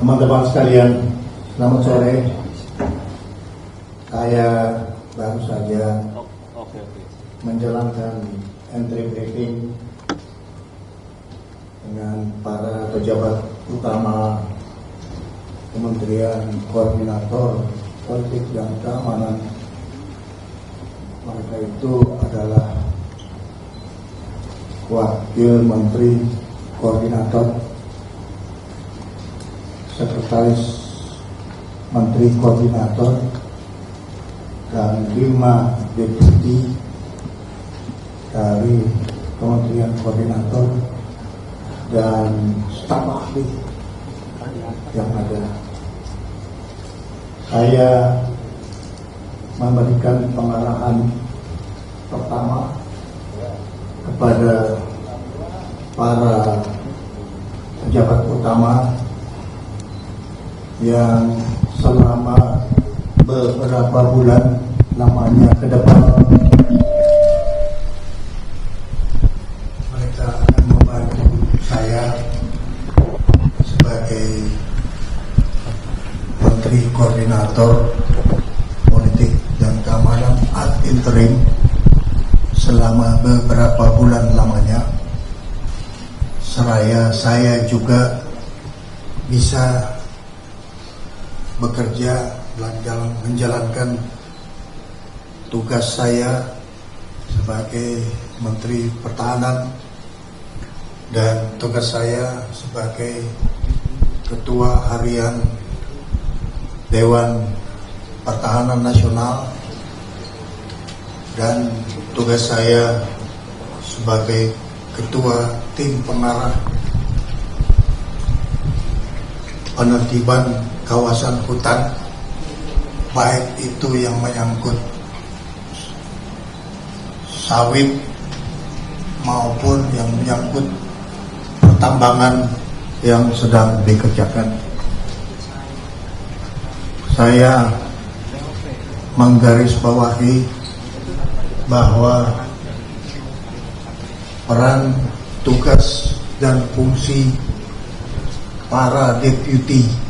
Teman-teman sekalian, selamat sore. Saya baru saja menjalankan entry briefing dengan para pejabat utama Kementerian Koordinator Politik dan Keamanan. Mereka itu adalah Wakil Menteri Koordinator, Sekretaris Menteri Koordinator, dan 5 deputi dari Kementerian Koordinator dan staf ahli yang ada. Saya memberikan pengarahan pertama kepada para pejabat utama yang selama beberapa bulan lamanya ke depan mereka akan membantu saya sebagai Menteri Koordinator Politik dan Keamanan ad interim selama beberapa bulan lamanya, seraya saya juga bisa bekerja menjalankan tugas saya sebagai Menteri Pertahanan dan tugas saya sebagai Ketua Harian Dewan Pertahanan Nasional dan tugas saya sebagai Ketua Tim Pengarah Penertiban Kawasan Hutan, baik itu yang menyangkut sawit maupun yang menyangkut pertambangan yang sedang dikerjakan. Saya menggarisbawahi bahwa peran, tugas, dan fungsi para deputi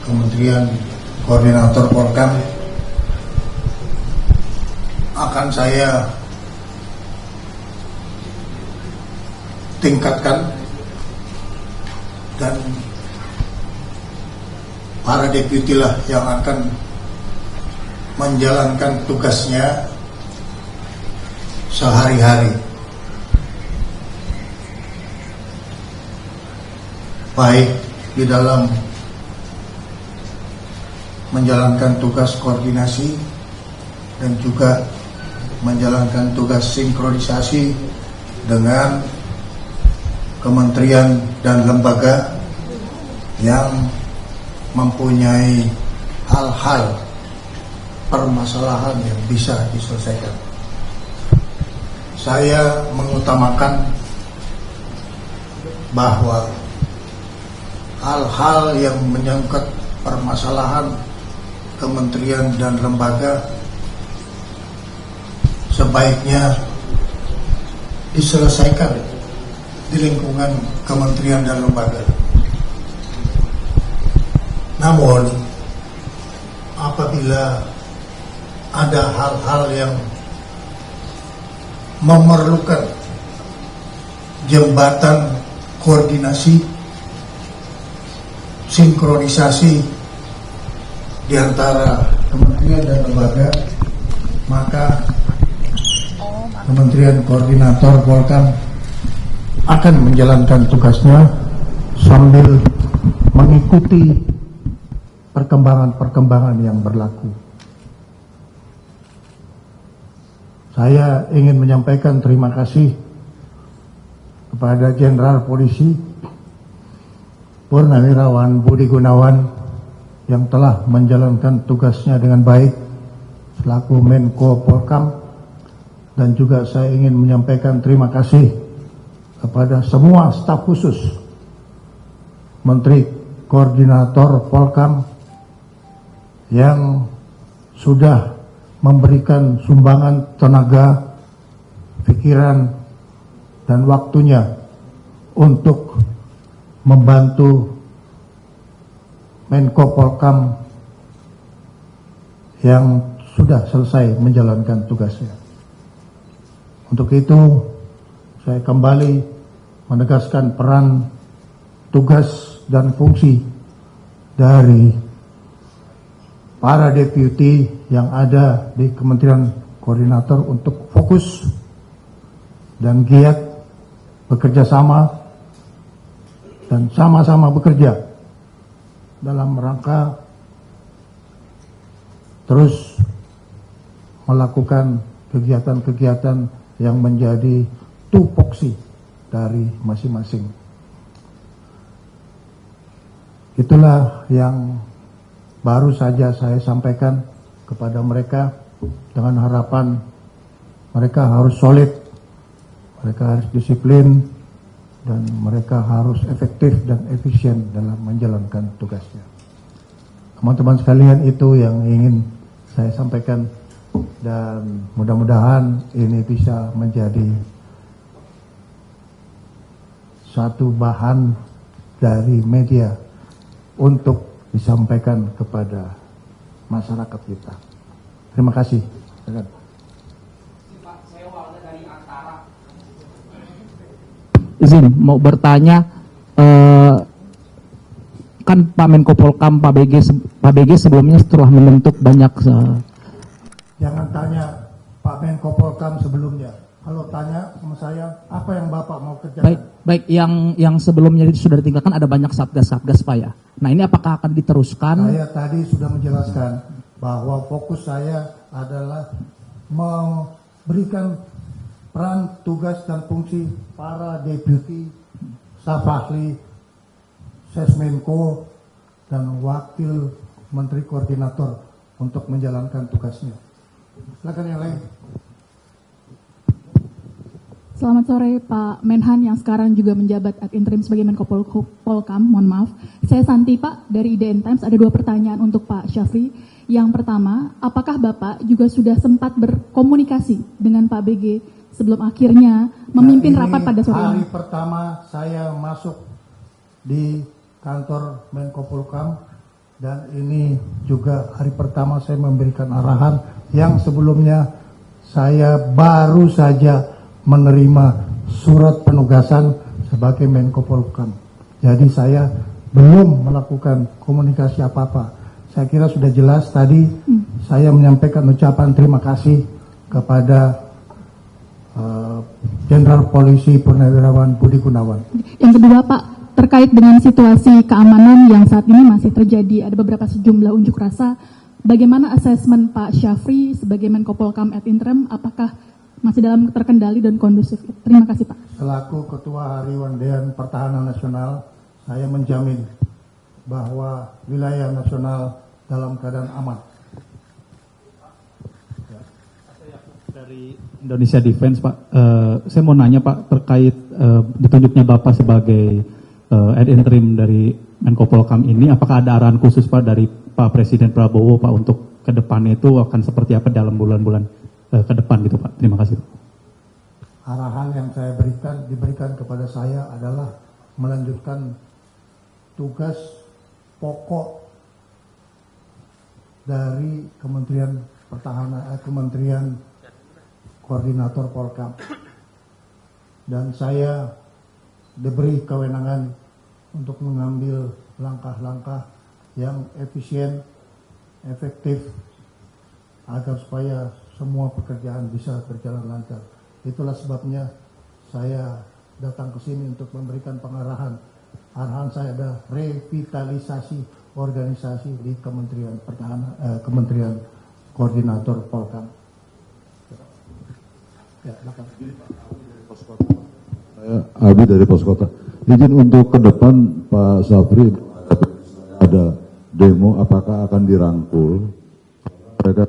Kementerian Koordinator Polkam akan saya tingkatkan, dan para deputi lah yang akan menjalankan tugasnya sehari-hari, baik di dalam menjalankan tugas koordinasi dan juga menjalankan tugas sinkronisasi dengan kementerian dan lembaga yang mempunyai hal-hal permasalahan yang bisa diselesaikan. Saya mengutamakan bahwa hal-hal yang menyangkut permasalahan kementerian dan lembaga sebaiknya diselesaikan di lingkungan kementerian dan lembaga. Namun apabila ada hal-hal yang memerlukan jembatan koordinasi, sinkronisasi di antara kementerian dan lembaga, maka Kementerian Koordinator Polkam akan menjalankan tugasnya sambil mengikuti perkembangan-perkembangan yang berlaku. Saya ingin menyampaikan terima kasih kepada Jenderal Polisi Purnawirawan Budi Gunawan yang telah menjalankan tugasnya dengan baik selaku Menko Polkam, dan juga saya ingin menyampaikan terima kasih kepada semua staf khusus Menteri Koordinator Polkam yang sudah memberikan sumbangan tenaga, pikiran, dan waktunya untuk membantu Menko Polkam yang sudah selesai menjalankan tugasnya. Untuk itu, saya kembali menegaskan peran, tugas, dan fungsi dari para deputi yang ada di Kementerian Koordinator untuk fokus dan giat bekerja sama dan sama-sama bekerja dalam rangka terus melakukan kegiatan-kegiatan yang menjadi tupoksi dari masing-masing. Itulah yang baru saja saya sampaikan kepada mereka dengan harapan mereka harus solid, mereka harus disiplin, dan mereka harus efektif dan efisien dalam menjalankan tugasnya. Teman-teman sekalian, itu yang ingin saya sampaikan, dan mudah-mudahan ini bisa menjadi satu bahan dari media untuk disampaikan kepada masyarakat kita. Terima kasih. Izin mau bertanya, kan Pak Menko Polkam, Pak BG sebelumnya setelah membentuk banyak. Jangan tanya Pak Menko Polkam sebelumnya. Kalau tanya sama saya, apa yang Bapak mau kerjakan? Baik, yang sebelumnya sudah ditinggalkan ada banyak satgas-satgas Pak ya. Nah, ini apakah akan diteruskan? Saya tadi sudah menjelaskan bahwa fokus saya adalah memberikan peran, tugas, dan fungsi para deputi, staf ahli, Sesmenko, dan wakil menteri koordinator untuk menjalankan tugasnya. Silakan yang lain. Selamat sore Pak Menhan yang sekarang juga menjabat ad interim sebagai Menko Polkam. Mohon maaf. Saya Santi Pak dari IDN Times. Ada 2 pertanyaan untuk Pak Syafri. Yang pertama, apakah Bapak juga sudah sempat berkomunikasi dengan Pak BG sebelum akhirnya memimpin rapat pada sore ini? Hari pertama saya masuk di kantor Menko Polkam, dan ini juga hari pertama saya memberikan arahan yang sebelumnya saya baru saja menerima surat penugasan sebagai Menko Polkam. Jadi saya belum melakukan komunikasi apa-apa. Saya kira sudah jelas tadi saya menyampaikan ucapan terima kasih kepada Jenderal Polisi Purnawirawan Budi Gunawan. Yang kedua Pak, terkait dengan situasi keamanan yang saat ini masih terjadi, ada beberapa sejumlah unjuk rasa. Bagaimana asesmen Pak Syafri sebagai Menko Polkam ad interim? Apakah masih dalam terkendali dan kondusif? Terima kasih Pak. Selaku Ketua Harian Dewan Pertahanan Nasional, saya menjamin bahwa wilayah nasional dalam keadaan aman. Dari Indonesia Defense Pak, saya mau nanya Pak terkait ditunjuknya Bapak sebagai ad interim dari Menko Polkam ini, apakah ada arahan khusus Pak dari Pak Presiden Prabowo Pak untuk ke depannya itu akan seperti apa dalam bulan-bulan ke depan gitu Pak? Terima kasih Pak. Arahan yang saya diberikan kepada saya adalah melanjutkan tugas pokok dari Kementerian Pertahanan, Kementerian Koordinator Polkam, dan saya diberi kewenangan untuk mengambil langkah-langkah yang efisien, efektif, agar supaya semua pekerjaan bisa berjalan lancar. Itulah sebabnya saya datang ke sini untuk memberikan pengarahan. Arahan saya adalah revitalisasi organisasi di Kementerian Pertahanan, Kementerian Koordinator Polkam. Ya, silakan. Saya Abi dari Pos Kota. Izin untuk ke depan Pak Syafri, ada demo, apakah akan dirangkul? Mereka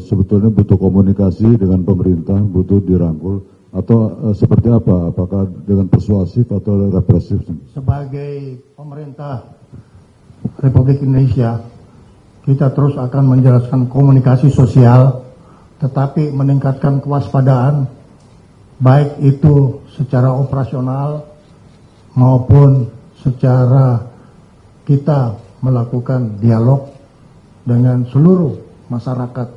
sebetulnya butuh komunikasi dengan pemerintah, butuh dirangkul, atau seperti apa? Apakah dengan persuasif atau represif? Sebagai pemerintah Republik Indonesia, kita terus akan menjelaskan komunikasi sosial, tetapi meningkatkan kewaspadaan, baik itu secara operasional maupun secara kita melakukan dialog dengan seluruh masyarakat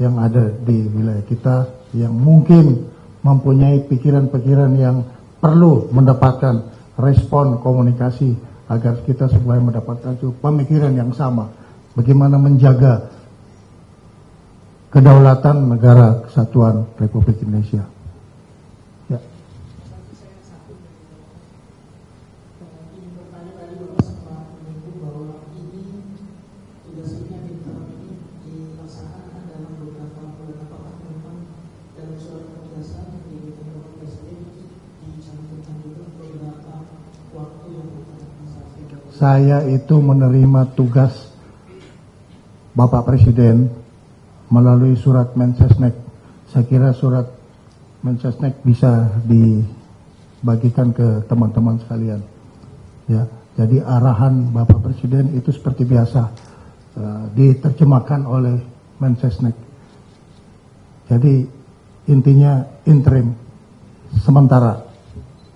yang ada di wilayah kita yang mungkin mempunyai pikiran-pikiran yang perlu mendapatkan respon komunikasi agar kita supaya mendapatkan pemikiran yang sama bagaimana menjaga kedaulatan negara kesatuan Republik Indonesia. Ya. Saya itu menerima tugas Bapak Presiden melalui surat Mensesnek. Saya kira surat Mensesnek bisa dibagikan ke teman-teman sekalian. Ya, jadi arahan Bapak Presiden itu seperti biasa diterjemahkan oleh Mensesnek. Jadi intinya interim sementara.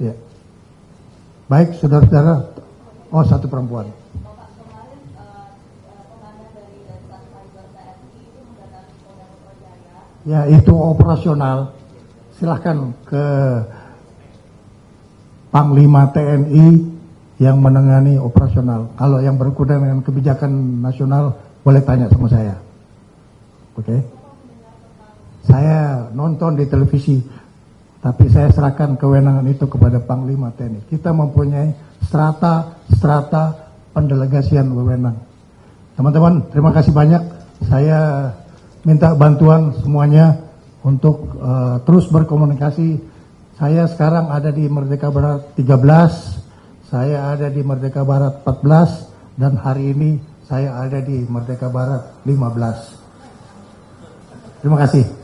Ya. Baik, saudara-saudara. Oh, satu perempuan. Ya, itu operasional. Silahkan ke Panglima TNI yang menangani operasional. Kalau yang berkuda dengan kebijakan nasional, boleh tanya sama saya. Oke? Saya nonton di televisi, tapi saya serahkan kewenangan itu kepada Panglima TNI. Kita mempunyai strata pendelegasian wewenang. Teman-teman, terima kasih banyak. Saya minta bantuan semuanya untuk terus berkomunikasi. Saya sekarang ada di Merdeka Barat 13, saya ada di Merdeka Barat 14, dan hari ini saya ada di Merdeka Barat 15. Terima kasih.